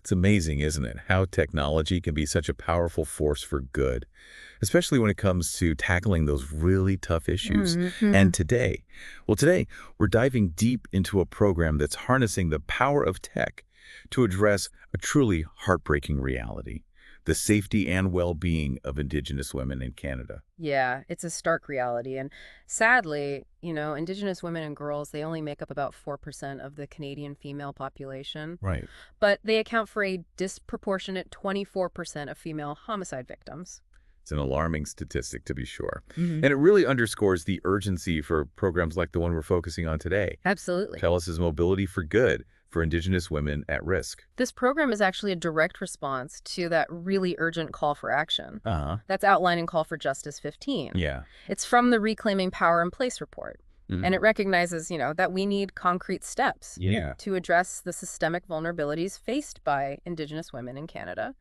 It's amazing, isn't it, how technology can be such a powerful force for good, especially when it comes to tackling those really tough issues. Mhm. And today, we're diving deep into a program that's harnessing the power of tech to address a truly heartbreaking reality, the safety and well-being of Indigenous women in Canada. Yeah, it's a stark reality. And sadly, Indigenous women and girls, they only make up about 4% of the Canadian female population, Right. but they account for a disproportionate 24% of female homicide victims. It's an alarming statistic, to be sure. Hmm. And it really underscores the urgency for programs like the one we're focusing on today. Absolutely. Telus Mobility for Good for Indigenous women at risk. This program is actually a direct response to that really urgent call for action. Uh-huh. That's outlined in Call for Justice 15. Yeah. It's from the Reclaiming Power in Place report. And Mhm. it recognizes, that we need concrete steps Yeah. to address the systemic vulnerabilities faced by Indigenous women in Canada.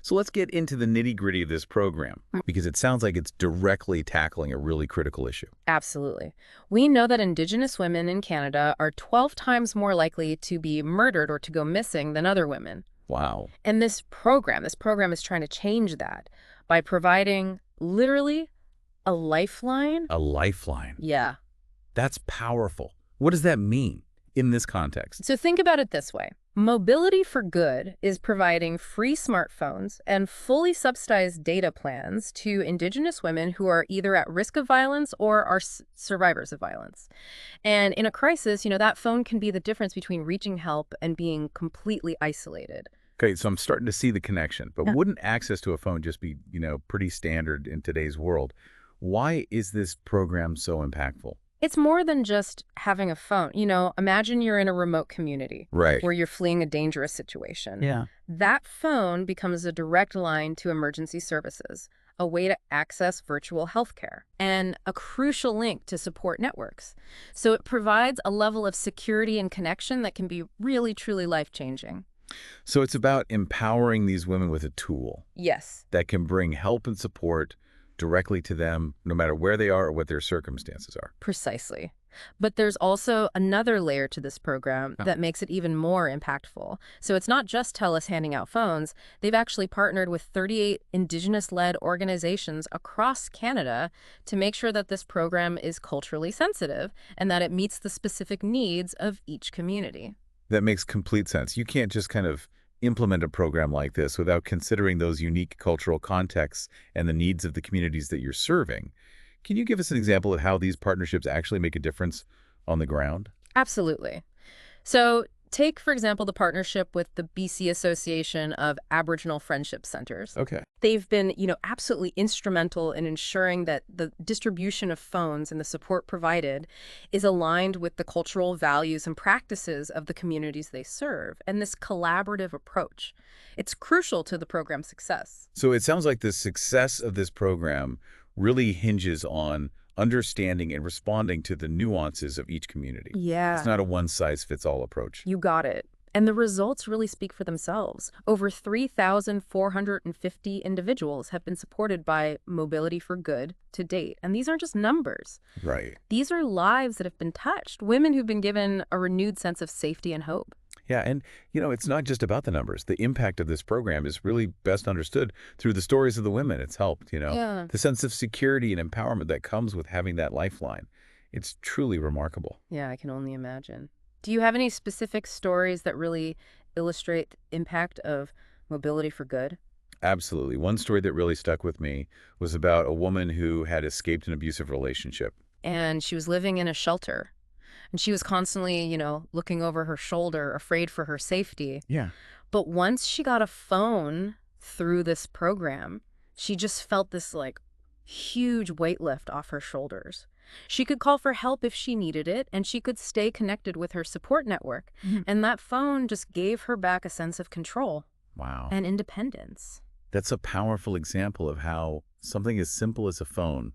So let's get into the nitty-gritty of this program, because it sounds like it's directly tackling a really critical issue. Absolutely. We know that Indigenous women in Canada are 12 times more likely to be murdered or to go missing than other women. Wow. And this program is trying to change that by providing literally a lifeline. A lifeline. Yeah. That's powerful. What does that mean in this context? So think about it this way. Mobility for Good is providing free smartphones and fully subsidized data plans to Indigenous women who are either at risk of violence or are survivors of violence. And in a crisis, that phone can be the difference between reaching help and being completely isolated. Okay, so I'm starting to see the connection, but Yeah. wouldn't access to a phone just be, pretty standard in today's world? Why is this program so impactful? It's more than just having a phone. Imagine you're in a remote community Right. where you're fleeing a dangerous situation. Yeah. That phone becomes a direct line to emergency services, a way to access virtual healthcare, and a crucial link to support networks. So it provides a level of security and connection that can be really, truly life-changing. So it's about empowering these women with a tool Yes. that can bring help and support directly to them, no matter where they are or what their circumstances are. Precisely. But there's also another layer to this program Oh. that makes it even more impactful. So it's not just Telus handing out phones. They've actually partnered with 38 Indigenous-led organizations across Canada to make sure that this program is culturally sensitive and that it meets the specific needs of each community. That makes complete sense. You can't just kind of implement a program like this without considering those unique cultural contexts and the needs of the communities that you're serving. Can you give us an example of how these partnerships actually make a difference on the ground? Absolutely. So take, for example, the partnership with the BC Association of Aboriginal Friendship Centers. Okay. They've been, absolutely instrumental in ensuring that the distribution of phones and the support provided is aligned with the cultural values and practices of the communities they serve. And this collaborative approach, it's crucial to the program's success. So it sounds like the success of this program really hinges on understanding and responding to the nuances of each community. Yeah. It's not a one-size-fits-all approach. You got it. And the results really speak for themselves. Over 3,450 individuals have been supported by Mobility for Good to date. And these aren't just numbers. Right. These are lives that have been touched, women who've been given a renewed sense of safety and hope. Yeah, and it's not just about the numbers. The impact of this program is really best understood through the stories of the women it's helped, Yeah. the sense of security and empowerment that comes with having that lifeline. It's truly remarkable. Yeah, I can only imagine. Do you have any specific stories that really illustrate the impact of Mobility for Good? Absolutely. One story that really stuck with me was about a woman who had escaped an abusive relationship. And she was living in a shelter. And she was constantly, looking over her shoulder, afraid for her safety. Yeah. But once she got a phone through this program, she just felt this huge weight lift off her shoulders. She could call for help if she needed it, and she could stay connected with her support network. Mhm. And that phone just gave her back a sense of control Wow. and independence. That's a powerful example of how something as simple as a phone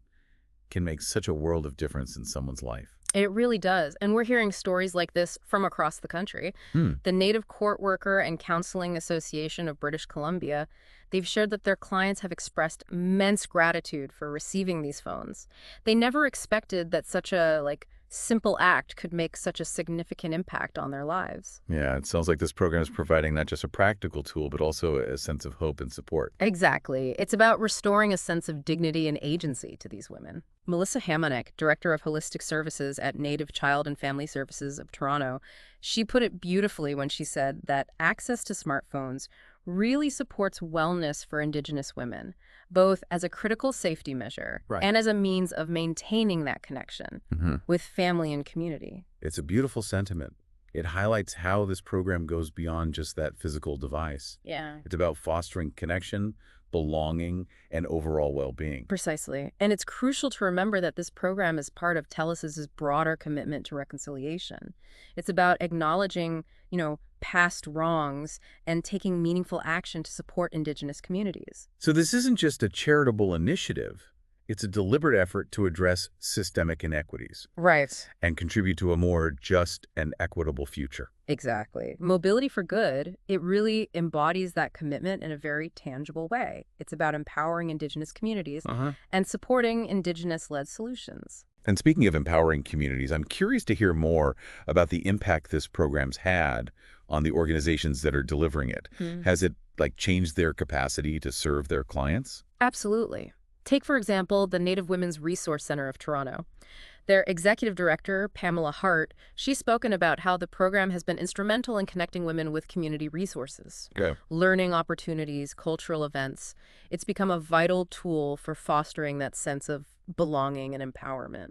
can make such a world of difference in someone's life. It really does. And we're hearing stories like this from across the country. The Native Court Worker and Counseling Association of British Columbia, they've shared that their clients have expressed immense gratitude for receiving these phones. They never expected that such a simple act could make such a significant impact on their lives. Yeah, it sounds like this program is providing not just a practical tool, but also a sense of hope and support. Exactly. It's about restoring a sense of dignity and agency to these women. Melissa Hamonek, Director of Holistic Services at Native Child and Family Services of Toronto, she put it beautifully when she said that access to smartphones really supports wellness for Indigenous women, both as a critical safety measure Right. and as a means of maintaining that connection Hmm. with family and community. It's a beautiful sentiment. It highlights how this program goes beyond just that physical device. Yeah. It's about fostering connection, belonging, and overall well-being. Precisely. And it's crucial to remember that this program is part of Telus's broader commitment to reconciliation. It's about acknowledging, past wrongs and taking meaningful action to support Indigenous communities. So this isn't just a charitable initiative. It's a deliberate effort to address systemic inequities Right. and contribute to a more just and equitable future. Exactly. Mobility for Good, it really embodies that commitment in a very tangible way. It's about empowering Indigenous communities and supporting Indigenous-led solutions. And speaking of empowering communities, I'm curious to hear more about the impact this program's had on the organizations that are delivering it. Has it changed their capacity to serve their clients? Absolutely. Take, for example, the Native Women's Resource Center of Toronto. Their executive director, Pamela Hart, she's spoken about how the program has been instrumental in connecting women with community resources, Okay. learning opportunities, cultural events. It's become a vital tool for fostering that sense of belonging and empowerment.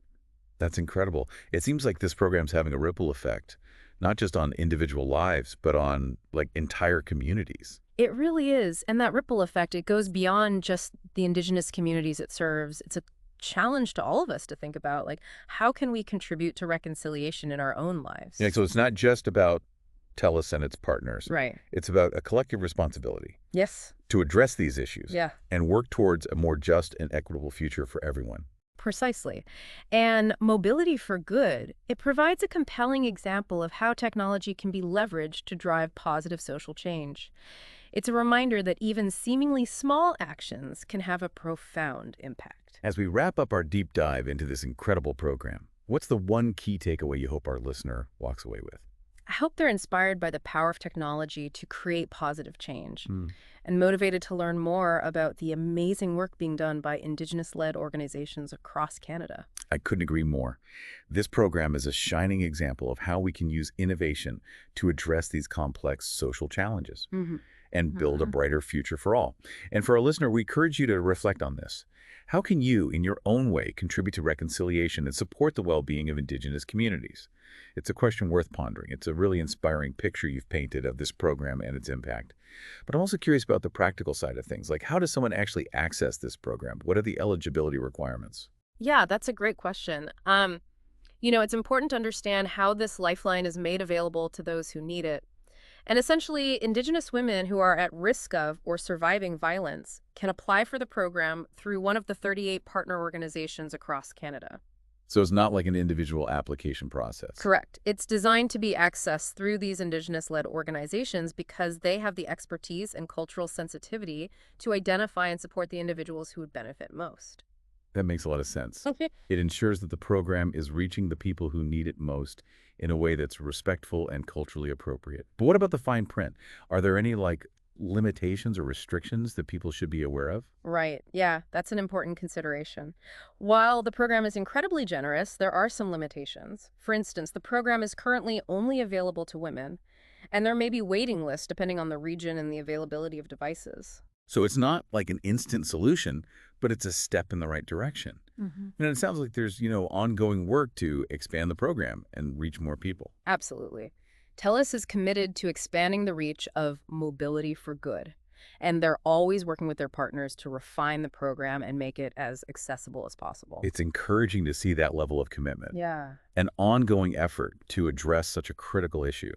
That's incredible. It seems like this program's having a ripple effect, not just on individual lives, but on entire communities. It really is. And that ripple effect, it goes beyond just the Indigenous communities it serves. It's a challenge to all of us to think about, how can we contribute to reconciliation in our own lives? Yeah, so it's not just about Telus and its partners. Right. It's about a collective responsibility Yes. to address these issues Yeah. and work towards a more just and equitable future for everyone. Precisely. And Mobility for Good, it provides a compelling example of how technology can be leveraged to drive positive social change. It's a reminder that even seemingly small actions can have a profound impact. As we wrap up our deep dive into this incredible program, what's the one key takeaway you hope our listener walks away with? I hope they're inspired by the power of technology to create positive change Hmm. and motivated to learn more about the amazing work being done by Indigenous-led organizations across Canada. I couldn't agree more. This program is a shining example of how we can use innovation to address these complex social challenges and build a brighter future for all. And for our listener, we encourage you to reflect on this. How can you, in your own way, contribute to reconciliation and support the well-being of Indigenous communities? It's a question worth pondering. It's a really inspiring picture you've painted of this program and its impact. But I'm also curious about the practical side of things. How does someone actually access this program? What are the eligibility requirements? Yeah, that's a great question. It's important to understand how this lifeline is made available to those who need it. And essentially, Indigenous women who are at risk of or surviving violence can apply for the program through one of the 38 partner organizations across Canada. So it's not like an individual application process. Correct. It's designed to be accessed through these Indigenous-led organizations because they have the expertise and cultural sensitivity to identify and support the individuals who would benefit most. That makes a lot of sense. Okay. It ensures that the program is reaching the people who need it most in a way that's respectful and culturally appropriate. But what about the fine print? Are there any limitations or restrictions that people should be aware of? Right. Yeah, that's an important consideration. While the program is incredibly generous, there are some limitations. For instance, the program is currently only available to women, and there may be waiting lists depending on the region and the availability of devices. So it's not like an instant solution, but it's a step in the right direction. And it sounds like there's, ongoing work to expand the program and reach more people. Absolutely. Telus is committed to expanding the reach of Mobility for Good, and they're always working with their partners to refine the program and make it as accessible as possible. It's encouraging to see that level of commitment, Yeah. an ongoing effort to address such a critical issue.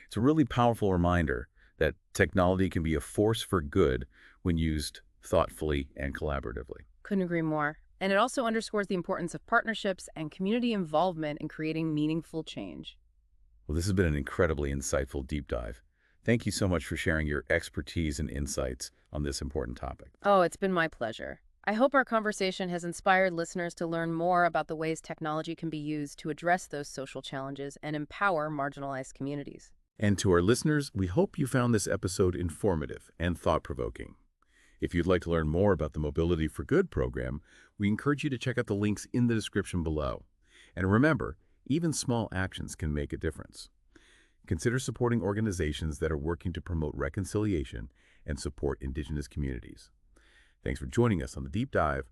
It's a really powerful reminder that technology can be a force for good when used thoughtfully and collaboratively. Couldn't agree more. And it also underscores the importance of partnerships and community involvement in creating meaningful change. Well, this has been an incredibly insightful deep dive. Thank you so much for sharing your expertise and insights on this important topic. Oh, it's been my pleasure. I hope our conversation has inspired listeners to learn more about the ways technology can be used to address those social challenges and empower marginalized communities. And to our listeners, we hope you found this episode informative and thought-provoking. If you'd like to learn more about the Mobility for Good program, we encourage you to check out the links in the description below. And remember, even small actions can make a difference. Consider supporting organizations that are working to promote reconciliation and support Indigenous communities. Thanks for joining us on the Deep Dive,